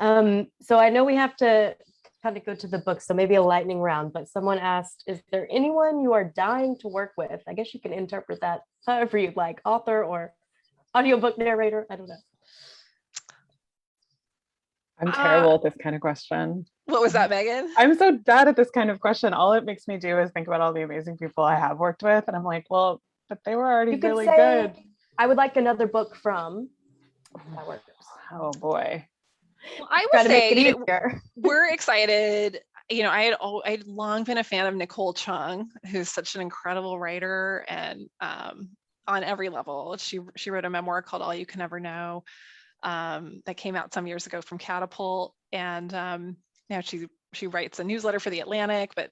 So I know we have to kind of go to the book, so maybe a lightning round, but someone asked, is there anyone you are dying to work with? I guess you can interpret that however you'd like, author or audiobook narrator, I don't know. I'm terrible at this kind of question. What was that, Megan? I'm so bad at this kind of question. All it makes me do is think about all the amazing people I have worked with, and I'm like, well, but they were already really good. I would like another book from. That works. Oh boy. Well, I would say we're excited. I'd long been a fan of Nicole Chung, who's such an incredible writer, and on every level. She wrote a memoir called All You Can Ever Know that came out some years ago from Catapult, and now she writes a newsletter for The Atlantic, but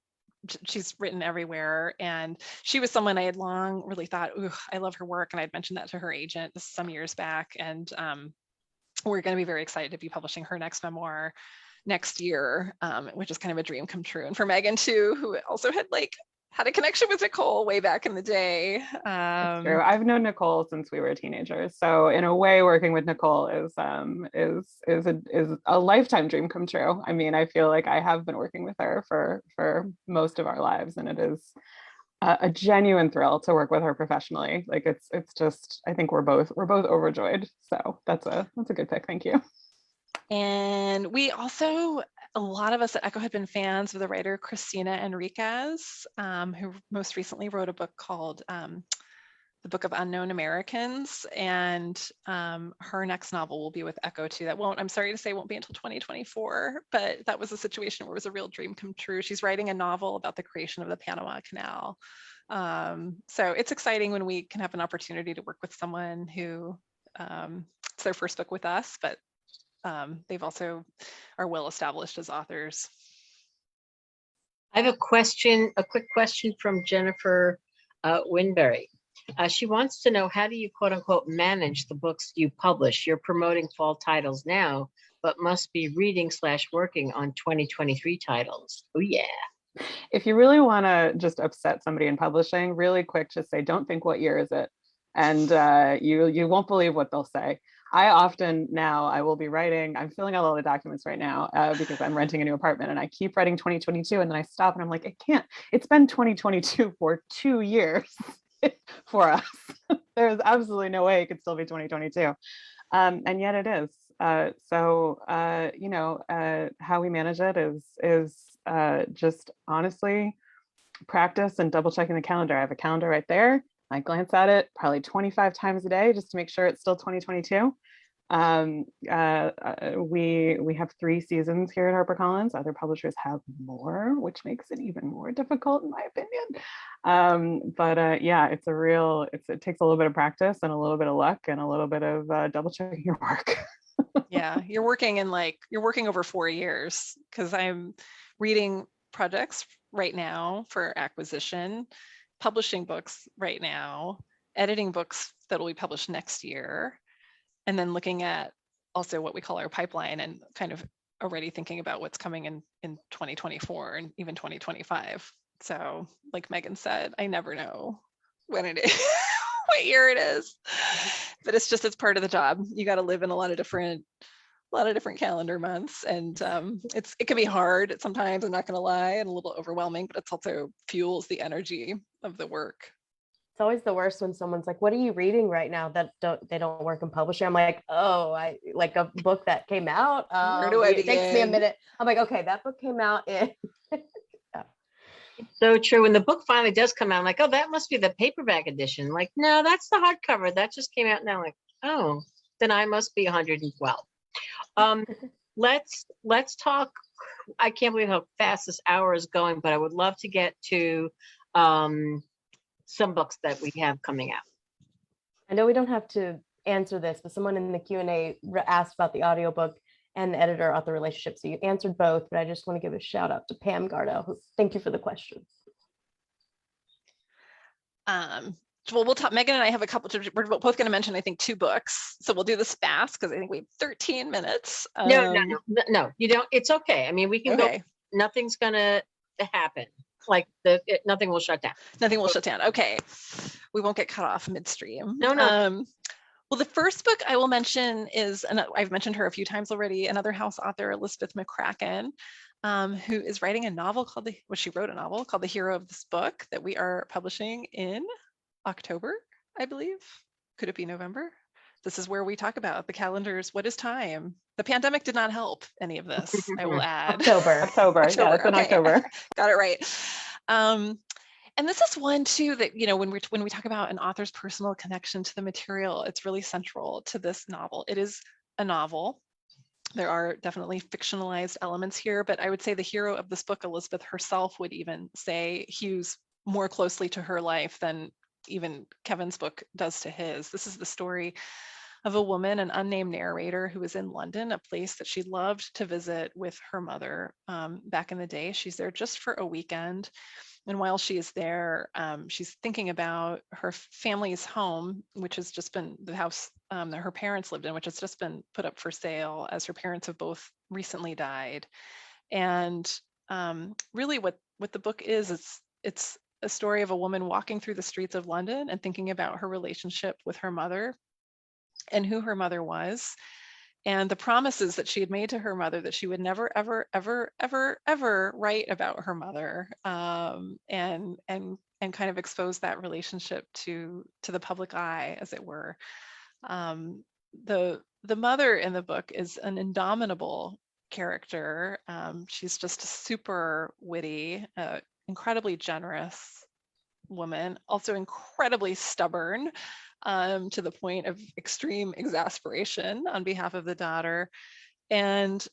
she's written everywhere. And she was someone I had long really thought, ooh, I love her work. And I'd mentioned that to her agent some years back. And we're going to be very excited to be publishing her next memoir next year, which is kind of a dream come true. And for Meghan too, who also had a connection with Nicole way back in the day. That's true. I've known Nicole since we were teenagers, so in a way, working with Nicole is a lifetime dream come true. I mean, I feel like I have been working with her for most of our lives, and it is a genuine thrill to work with her professionally. Like it's just, I think we're both overjoyed. So that's a good pick. Thank you. And we also, a lot of us at Ecco had been fans of the writer Cristina Enriquez, who most recently wrote a book called The Book of Unknown Americans. And her next novel will be with Ecco too. I'm sorry to say, won't be until 2024, but that was a situation where it was a real dream come true. She's writing a novel about the creation of the Panama Canal. So it's exciting when we can have an opportunity to work with someone who it's their first book with us, but they've also are well established as authors. I have a quick question from Jennifer Winberry. She wants to know, how do you quote unquote manage the books you publish? You're promoting fall titles now, but must be reading/working on 2023 titles. Oh yeah. If you really want to just upset somebody in publishing, really quick, just say, don't think, what year is it? And you won't believe what they'll say. I will be writing, I'm filling out all the documents right now because I'm renting a new apartment, and I keep writing 2022, and then I stop and I'm like, it's been 2022 for 2 years for us. There's absolutely no way it could still be 2022. And yet it is. How we manage it is just honestly practice and double checking the calendar. I have a calendar right there. I glance at it probably 25 times a day just to make sure it's still 2022. We have 3 seasons here at HarperCollins. Other publishers have more, which makes it even more difficult in my opinion. It takes a little bit of practice and a little bit of luck and a little bit of double checking your work. Yeah, you're working over 4 years, because I'm reading projects right now for acquisition, publishing books right now, editing books that will be published next year, and then looking at also what we call our pipeline and kind of already thinking about what's coming in 2024 and even 2025. So like Meghan said, I never know when it is, what year it is, but it's part of the job. You got to live in a lot of different calendar months, and it can be hard sometimes, I'm not going to lie, and a little overwhelming, but it's also fuels the energy of the work. It's always the worst when someone's like, what are you reading right now that they don't work in publishing? I'm like, oh, I like a book that came out. Where do I it takes me a begin? minute. I'm like, okay, that book came out in So true. When the book finally does come out, I'm like, oh, that must be the paperback edition. Like, no, that's the hardcover. That just came out now. Like, oh, then I must be 112. Let's talk. I can't believe how fast this hour is going, but I would love to get to some books that we have coming out. I know we don't have to answer this, but someone in the Q&A asked about the audiobook and the editor-author relationship. So you answered both, but I just want to give a shout out to Pam Gardell. Thank you for the question. Well, we'll talk. Meghan and I have a couple. We're both going to mention, I think, 2 books. So we'll do this fast because I think we have 13 minutes. No, you don't. It's okay. I mean, we can go. Nothing's going to happen. Like nothing will shut down. Nothing will shut down. Okay. We won't get cut off midstream. No. Well, the first book I will mention is, and I've mentioned her a few times already, another House author, Elizabeth McCracken, who is writing a novel called she wrote a novel called The Hero of This Book that we are publishing in October, I believe. Could it be November? This is where we talk about the calendars. What is time? The pandemic did not help any of this, I will add. October. Yeah, it's in October. Got it right. And this is one too that, when we talk about an author's personal connection to the material, it's really central to this novel. It is a novel. There are definitely fictionalized elements here, but I would say the hero of this book, Elizabeth herself, would even say hews more closely to her life than even Kevin's book does to his. This is the story of a woman, an unnamed narrator, who was in London, a place that she loved to visit with her mother back in the day. She's there just for a weekend. And while she is there, she's thinking about her family's home, which has just been the house that her parents lived in, which has just been put up for sale as her parents have both recently died. And really what the book is, it's a story of a woman walking through the streets of London and thinking about her relationship with her mother and who her mother was, and the promises that she had made to her mother that she would never, ever, ever, ever, ever write about her mother, and kind of expose that relationship to the public eye, as it were. The mother in the book is an indomitable character. She's just super witty, incredibly generous woman, also incredibly stubborn, to the point of extreme exasperation on behalf of the daughter, and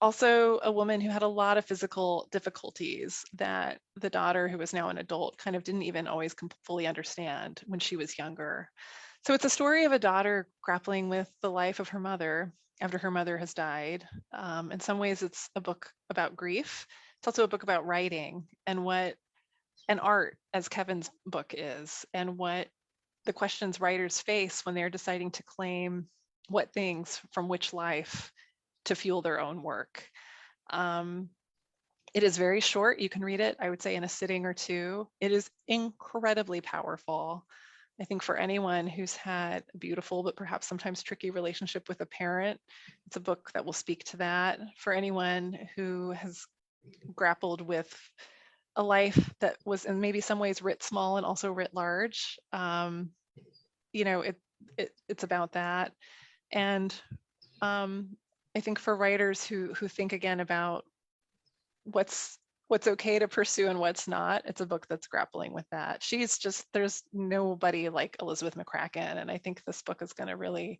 also a woman who had a lot of physical difficulties that the daughter, who is now an adult, kind of didn't even always fully understand when she was younger. So it's a story of a daughter grappling with the life of her mother after her mother has died. In some ways, it's a book about grief. It's also a book about writing and what an art, as Kevin's book is, and what the questions writers face when they're deciding to claim what things from which life to fuel their own work. It is very short. You can read it, I would say, in a sitting or 2. It is incredibly powerful. I think for anyone who's had a beautiful but perhaps sometimes tricky relationship with a parent, it's a book that will speak to that. For anyone who has grappled with a life that was in maybe some ways writ small and also writ large, it's about that. And I think for writers who think again about what's okay to pursue and what's not, it's a book that's grappling with that. There's nobody like Elizabeth McCracken, and I think this book is going to really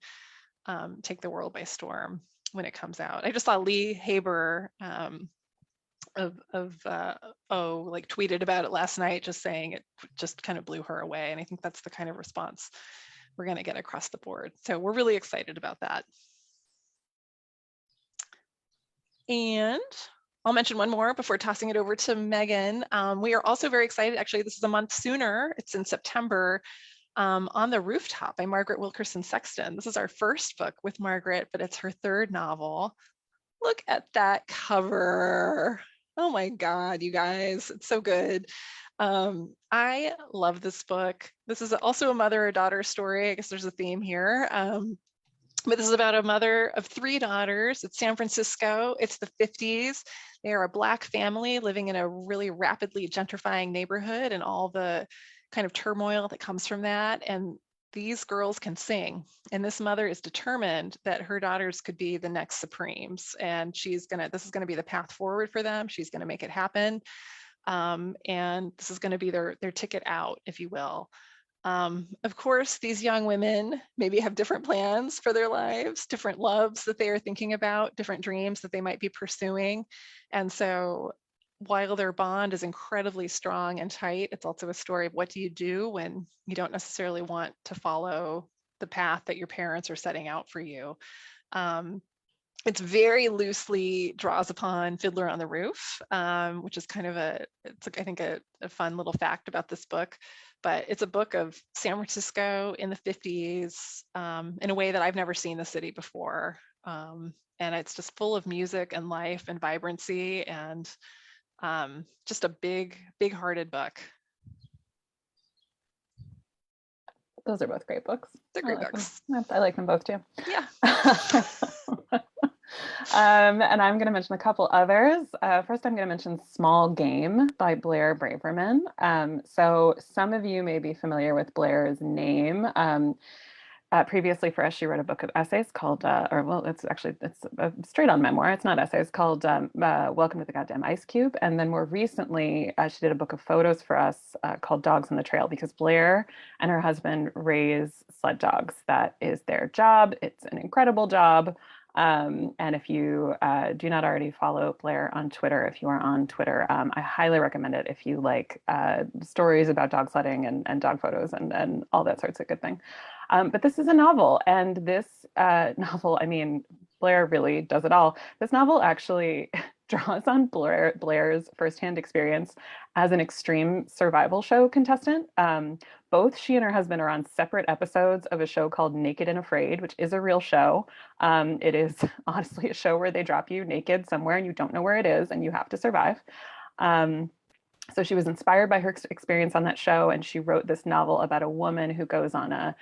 take the world by storm when it comes out. I just saw Lee Haber tweeted about it last night, just saying it just kind of blew her away, and I think that's the kind of response we're going to get across the board. So we're really excited about that. And I'll mention one more before tossing it over to Meghan. We are also very excited. Actually, this is a month sooner. It's in September. On the Rooftop by Margaret Wilkerson Sexton. This is our first book with Margaret, but it's her third novel. Look at that cover. Oh my God, you guys, it's so good. I love this book. This is also a mother or daughter story. I guess there's a theme here. But this is about a mother of 3 daughters. It's San Francisco. It's the 50s. They are a Black family living in a really rapidly gentrifying neighborhood and all the kind of turmoil that comes from that. And these girls can sing. And this mother is determined that her daughters could be the next Supremes. And this is gonna be the path forward for them. She's gonna make it happen. And this is gonna be their ticket out, if you will. Of course, these young women maybe have different plans for their lives, different loves that they are thinking about, different dreams that they might be pursuing. And so while their bond is incredibly strong and tight, it's also a story of what do you do when you don't necessarily want to follow the path that your parents are setting out for you. It's very loosely draws upon Fiddler on the Roof, which is kind of I think a fun little fact about this book. But it's a book of San Francisco in the 50s in a way that I've never seen the city before. And it's just full of music and life and vibrancy and just a big-hearted book. Those are both great books. They're great books. I like them both too. Yeah. And I'm going to mention a couple others. First, I'm going to mention Small Game by Blair Braverman. So some of you may be familiar with Blair's name. Previously for us, she wrote a book of essays called, it's a straight on memoir. It's not essays, called Welcome to the Goddamn Ice Cube. And then more recently, she did a book of photos for us called Dogs on the Trail, because Blair and her husband raise sled dogs. That is their job. It's an incredible job. And if you do not already follow Blair on Twitter, if you are on Twitter, I highly recommend it if you like stories about dog sledding and dog photos and all that sorts of good thing. But this is a novel, and this novel, I mean, Blair really does it all. This novel actually draws on Blair's firsthand experience as an extreme survival show contestant. Both she and her husband are on separate episodes of a show called Naked and Afraid, which is a real show. It is honestly a show where they drop you naked somewhere and you don't know where it is and you have to survive. So she was inspired by her experience on that show, and she wrote this novel about a woman who goes on a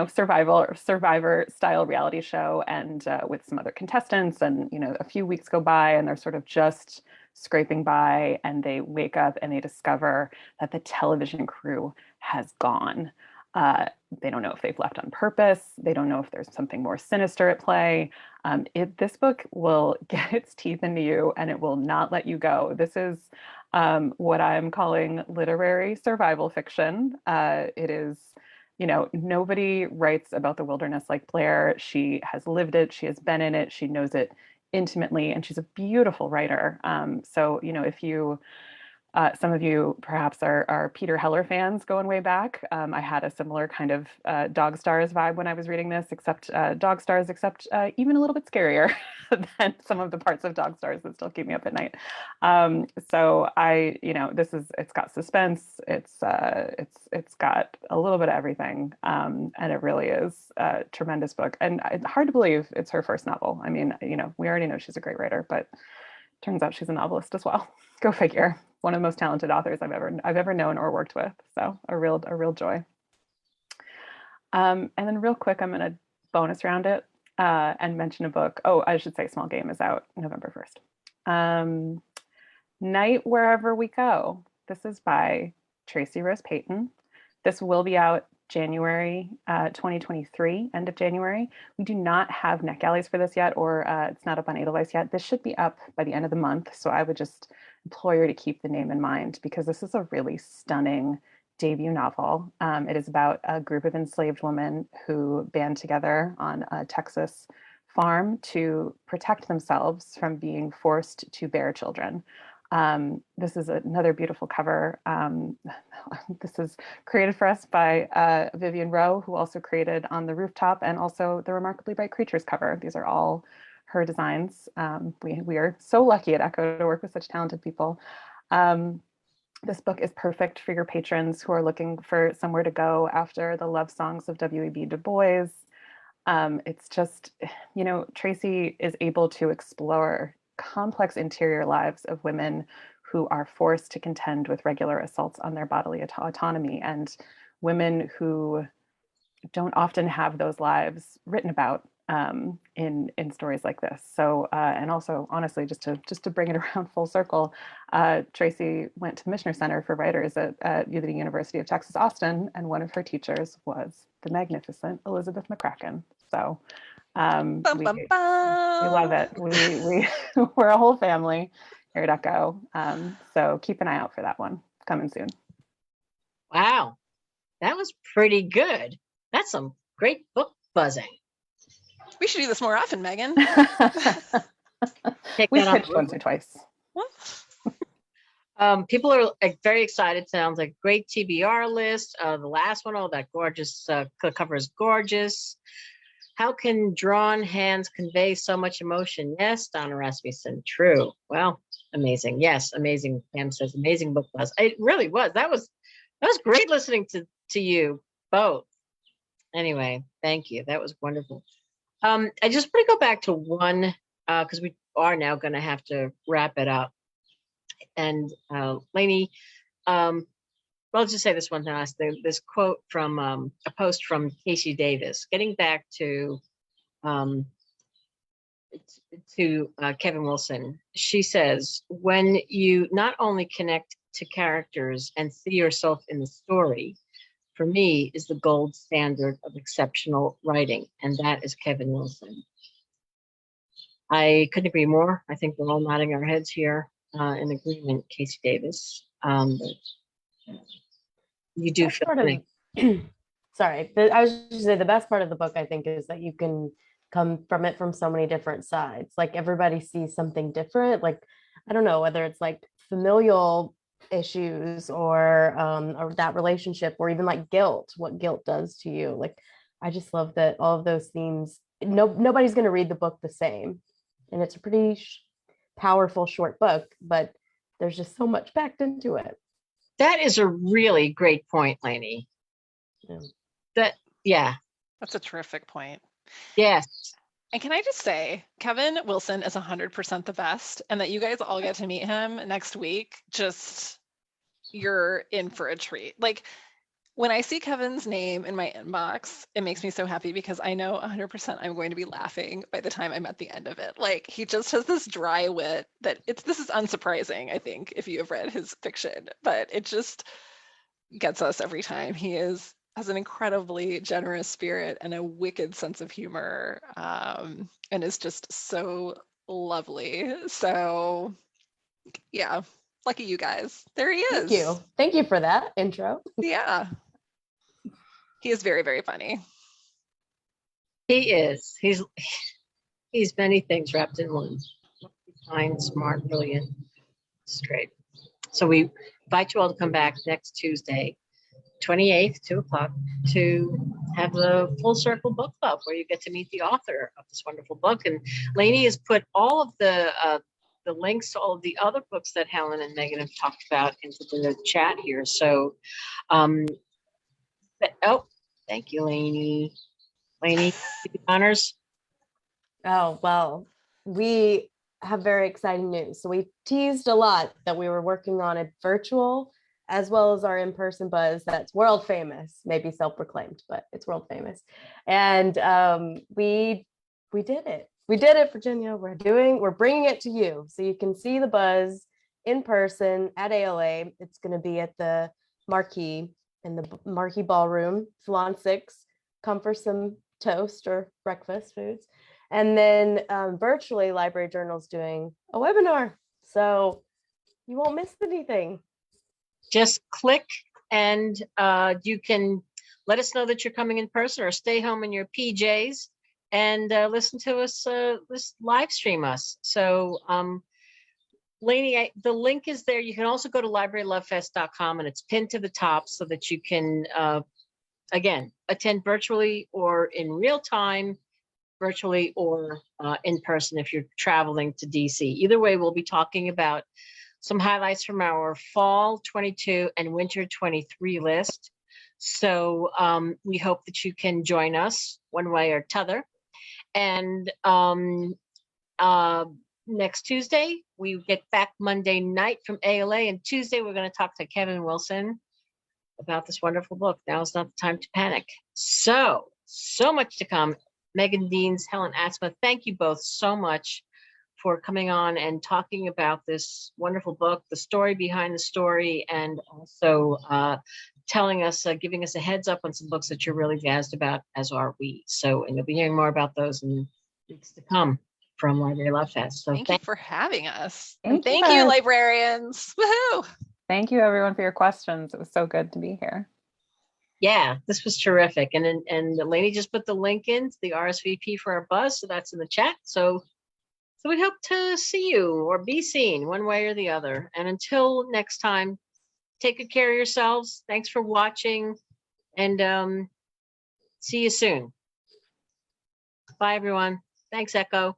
survivor style reality show, and with some other contestants, and a few weeks go by and they're sort of just scraping by, and they wake up and they discover that the television crew has gone. They don't know if they've left on purpose. They don't know if there's something more sinister at play. This book will get its teeth into you and it will not let you go. This is what I'm calling literary survival fiction. It is, nobody writes about the wilderness like Blair. She has lived it. She has been in it. She knows it intimately, and she's a beautiful writer. So, if you some of you perhaps are Peter Heller fans going way back. I had a similar kind of Dog Stars vibe when I was reading this, except Dog Stars, except even a little bit scarier than some of the parts of Dog Stars that still keep me up at night. So it's got suspense. It's got a little bit of everything, and it really is a tremendous book. And it's hard to believe it's her first novel. I mean, we already know she's a great writer, but turns out she's a novelist as well. Go figure. One of the most talented authors I've ever known or worked with. So a real joy. And then real quick, I'm going to bonus round it and mention a book. Oh, I should say Small Game is out November 1st. Night Wherever We Go. This is by Tracy Rose Payton. This will be out January 2023, end of January. We do not have NetGalleys for this yet, or it's not up on Edelweiss yet. This should be up by the end of the month. So I would just implore you to keep the name in mind, because this is a really stunning debut novel. It is about a group of enslaved women who band together on a Texas farm to protect themselves from being forced to bear children. This is another beautiful cover. This is created for us by Vivian Rowe, who also created On the Rooftop and also the Remarkably Bright Creatures cover. These are all her designs. We are so lucky at Ecco to work with such talented people. This book is perfect for your patrons who are looking for somewhere to go after the love songs of W.E.B. Du Bois. It's just, Tracy is able to explore complex interior lives of women who are forced to contend with regular assaults on their bodily autonomy, and women who don't often have those lives written about in stories like this. So, and also, honestly, just to bring it around full circle, Tracy went to the Mishner Center for Writers at the University of Texas, Austin, and one of her teachers was the magnificent Elizabeth McCracken. So, we love it. We're a whole family here at Ecco. So keep an eye out for that one coming soon. Wow, that was pretty good. That's some great book buzzing. We should do this more often, Megan. Take We've that on pitched once or twice. People are very excited. Sounds like a great TBR list. The last one, oh, that gorgeous cover is gorgeous. How can drawn hands convey so much emotion? Yes, Donna Rasmussen. True. Well, amazing. Yes, amazing. Pam says amazing book buzz. It really was. That was great listening to you both. Anyway, thank you. That was wonderful. I just want to go back to one because we are now going to have to wrap it up. And Lainey, well, I'll just say this one last thing. This quote from a post from Casey Davis, getting back to Kevin Wilson. She says, when you not only connect to characters and see yourself in the story, for me, is the gold standard of exceptional writing, and that is Kevin Wilson. I couldn't agree more. I think we're all nodding our heads here in agreement, Casey Davis. You do feel sorry, I was just say the best part of the book, I think, is that you can come from it from so many different sides. Like everybody sees something different. Like, I don't know whether it's like familial issues or that relationship, or even like guilt, what guilt does to you. Like, I just love that all of those themes, nobody's going to read the book the same. And it's a pretty powerful short book, but there's just so much packed into it. That is a really great point, Lainey. Yeah. That's a terrific point. Yes. And can I just say, Kevin Wilson is 100% the best, and that you guys all get to meet him next week. Just, you're in for a treat. Like, when I see Kevin's name in my inbox, it makes me so happy because I know 100% I'm going to be laughing by the time I'm at the end of it. Like, he just has this dry wit that this is unsurprising, I think, if you have read his fiction, but it just gets us every time. He has an incredibly generous spirit and a wicked sense of humor, and is just so lovely. So yeah, lucky you guys. There he is. Thank you for that intro. Yeah. He is very, very funny. He is. He's many things wrapped in one. Kind, smart, brilliant, straight. So we invite you all to come back next Tuesday, 28th, 2:00, to have the Full Circle Book Club, where you get to meet the author of this wonderful book. And Lainey has put all of the links to all of the other books that Helen and Meghan have talked about into the chat here. So, thank you, Lainey. Lainey, honors. Oh, well, we have very exciting news. So we teased a lot that we were working on a virtual as well as our in-person buzz that's world famous, maybe self-proclaimed, but it's world famous. And we did it. We did it, Virginia. We're bringing it to you. So you can see the buzz in person at ALA. It's going to be at the Marquee, in the Marquee Ballroom, Salon 6. Come for some toast or breakfast foods. And then virtually, Library Journal's doing a webinar. So you won't miss anything. Just click and you can let us know that you're coming in person, or stay home in your PJs and listen to us, live stream us. So Lainey, the link is there. You can also go to librarylovefest.com, and it's pinned to the top so that you can, again, attend virtually or in real time, virtually or in person if you're traveling to DC. Either way, we'll be talking about some highlights from our fall 22 and winter 23 list. So we hope that you can join us one way or t'other. And next Tuesday, we get back Monday night from ALA. And Tuesday, we're going to talk to Kevin Wilson about this wonderful book. Now is not the time to panic. So much to come. Meghan Deans, Helen Atsma, thank you both so much for coming on and talking about this wonderful book, the story behind the story, and also telling us, giving us a heads up on some books that you're really jazzed about, as are we. So, and you'll be hearing more about those in weeks to come from Library Love Fest. So Thank you for having us. Thank And thank you. you, librarians. Woohoo! Thank you everyone for your questions. It was so good to be here. Yeah, this was terrific. And Lainey just put the link in to the RSVP for our buzz. So that's in the chat. So we hope to see you or be seen one way or the other. And until next time, take good care of yourselves. Thanks for watching, and see you soon. Bye, everyone. Thanks, Echo.